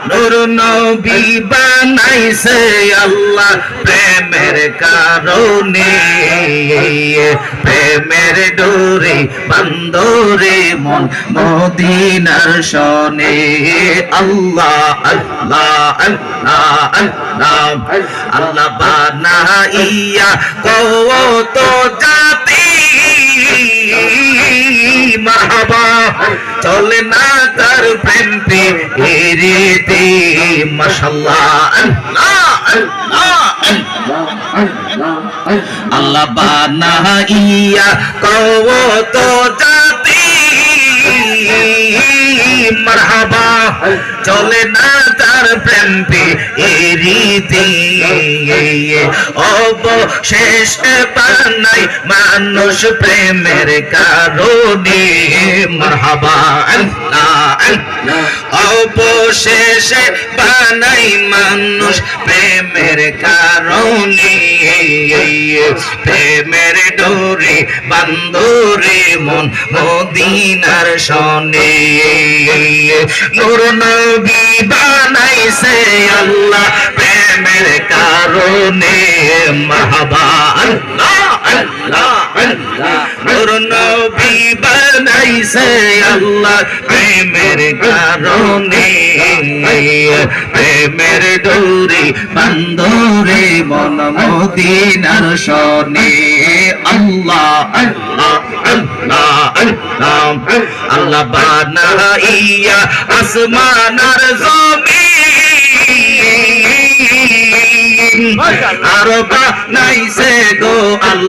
নূর নবী বানাইছে আল্লাহ প্রেমের কারণে, প্রেমের ডোরে বান্ধরে মন মদিনার শনে। আল্লাহ আল্লাহ আল্লাহ আল্লাহ আল্লাহ বানাইয়া কত জাতি মারহাবা চলে না তার প্রেম পে এরিতে মাশাআল্লাহ আল্লাহ আল্লাহ আল্লাহ বানাইয়া কত জাতি মারহাবা চলে না তার প্রেম পে এরিতে অবশেষে বানাই মানুষ প্রেমের কারণে মারহাবা আল্লাহ অবশেষে বানাই মানুষ প্রেমের কারণে, প্রেমের ডোরে বান্ধরে মন মদিনার শনে। নূর নবী বানাইছে আল্লাহ প্রেমের কারণে মারহাবা আল্লাহ আল্লাহ আল্লাহ নূর নবী বানাইছে আল্লাহ প্রেমের কারণে, প্রেমের ডোরে বান্ধরে মন মদিনার শনে। আল্লাহ আল্লাহ আল্লাহ আল্লাহ আল্লাহ বানাইয়া আসমান আর জমিন আর বানাইছে গো আল্লাহ